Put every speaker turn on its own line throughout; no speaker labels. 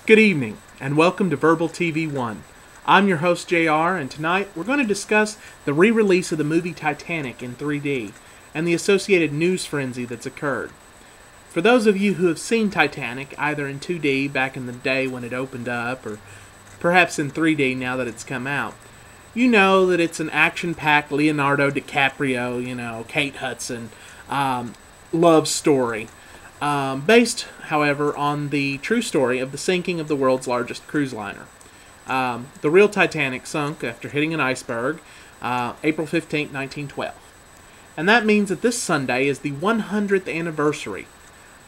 Good evening, and welcome to Verbal TV 1. I'm your host, JR, and tonight we're going to discuss the re-release of the movie Titanic in 3D and the associated news frenzy that's occurred. For those of you who have seen Titanic, either in 2D back in the day when it opened up, or perhaps in 3D now that it's come out, you know that it's an action-packed Leonardo DiCaprio, Kate Hudson, love story. Based, however, on the true story of the sinking of the world's largest cruise liner. The real Titanic sunk after hitting an iceberg, April 15, 1912. And that means that this Sunday is the 100th anniversary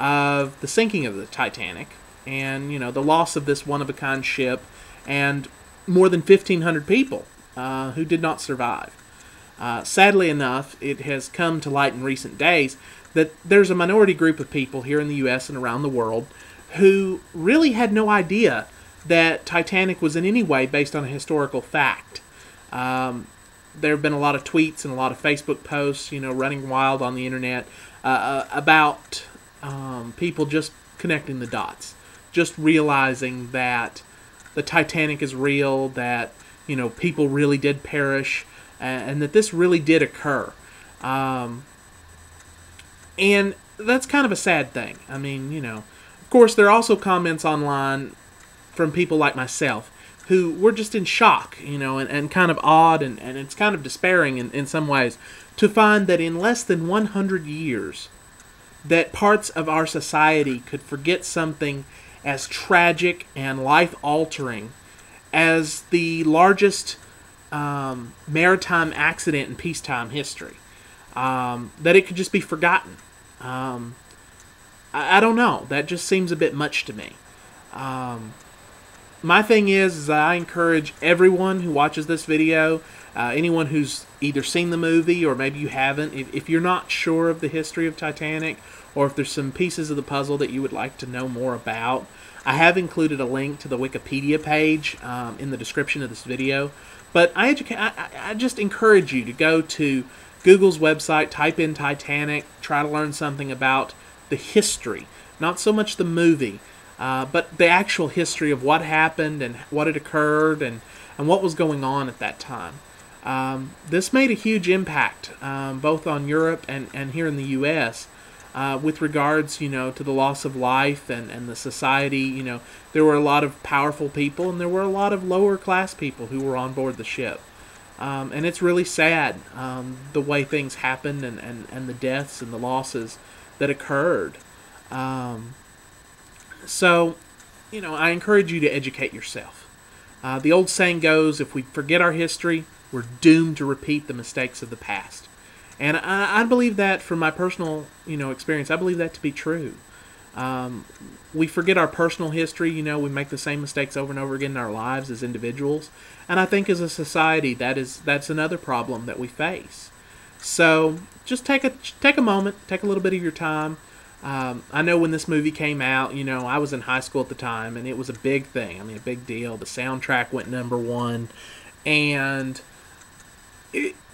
of the sinking of the Titanic, and, the loss of this one-of-a-kind ship, and more than 1,500 people who did not survive. Sadly enough, it has come to light in recent days that there's a minority group of people here in the U.S. and around the world who really had no idea that Titanic was in any way based on a historical fact. There have been a lot of tweets and a lot of Facebook posts, running wild on the internet about people just connecting the dots, just realizing that the Titanic is real, that, people really did perish, and that this really did occur. And that's kind of a sad thing. I mean, of course, there are also comments online from people like myself who were just in shock, and kind of awed, and it's kind of despairing in some ways to find that in less than 100 years that parts of our society could forget something as tragic and life-altering as the largest maritime accident in peacetime history. That it could just be forgotten. I don't know. That just seems a bit much to me. My thing is I encourage everyone who watches this video, anyone who's either seen the movie or maybe you haven't, if you're not sure of the history of Titanic, or if there's some pieces of the puzzle that you would like to know more about, I have included a link to the Wikipedia page in the description of this video. But I just encourage you to go to Google's website, type in Titanic, try to learn something about the history. Not so much the movie, but the actual history of what happened and what had occurred and what was going on at that time. This made a huge impact, both on Europe and here in the U.S., with regards, to the loss of life and the society. There were a lot of powerful people and there were a lot of lower class people who were on board the ship. And it's really sad, the way things happened and the deaths and the losses that occurred. So, I encourage you to educate yourself. The old saying goes, if we forget our history, we're doomed to repeat the mistakes of the past. And I believe that from my personal, experience, I believe that to be true. We forget our personal history, we make the same mistakes over and over again in our lives as individuals. And I think as a society, that's another problem that we face. So just take a moment, take a little bit of your time. I know when this movie came out, I was in high school at the time, and it was a big thing. I mean, a big deal. The soundtrack went #1, and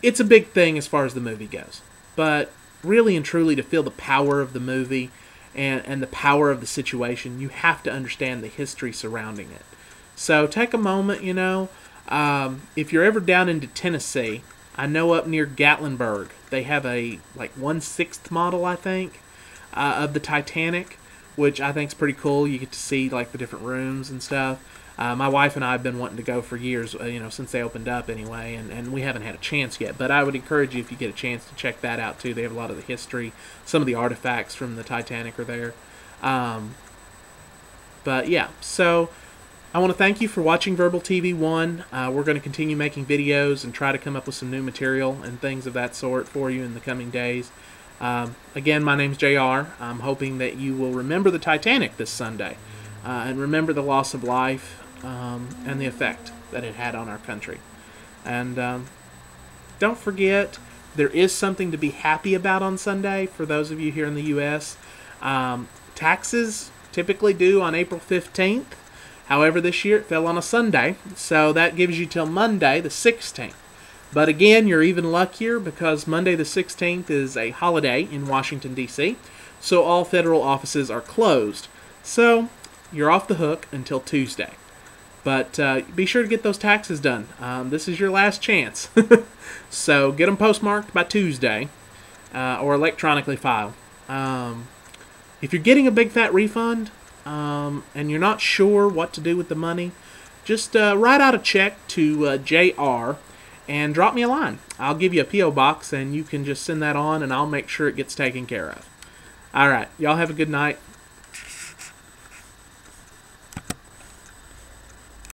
it's a big thing as far as the movie goes. But really and truly, to feel the power of the movie and the power of the situation, you have to understand the history surrounding it. So take a moment, if you're ever down into Tennessee, I know up near Gatlinburg, they have a 1/6 model, I think, of the Titanic, which I think is pretty cool. You get to see the different rooms and stuff. My wife and I have been wanting to go for years, since they opened up anyway, and we haven't had a chance yet. But I would encourage you, if you get a chance, to check that out too. They have a lot of the history. Some of the artifacts from the Titanic are there. But yeah, so I want to thank you for watching Verbal TV 1. We're going to continue making videos and try to come up with some new material and things of that sort for you in the coming days. Again, my name's JR. I'm hoping that you will remember the Titanic this Sunday and remember the loss of life and the effect that it had on our country. And don't forget, there is something to be happy about on Sunday for those of you here in the U.S. Taxes typically due on April 15th. However, this year it fell on a Sunday, so that gives you till Monday the 16th. But again, you're even luckier because Monday the 16th is a holiday in Washington, D.C., so all federal offices are closed. So you're off the hook until Tuesday. But be sure to get those taxes done. This is your last chance. So get them postmarked by Tuesday or electronically filed. If you're getting a big fat refund and you're not sure what to do with the money, just write out a check to JR and drop me a line. I'll give you a P.O. box and you can just send that on and I'll make sure it gets taken care of. All right. Y'all have a good night.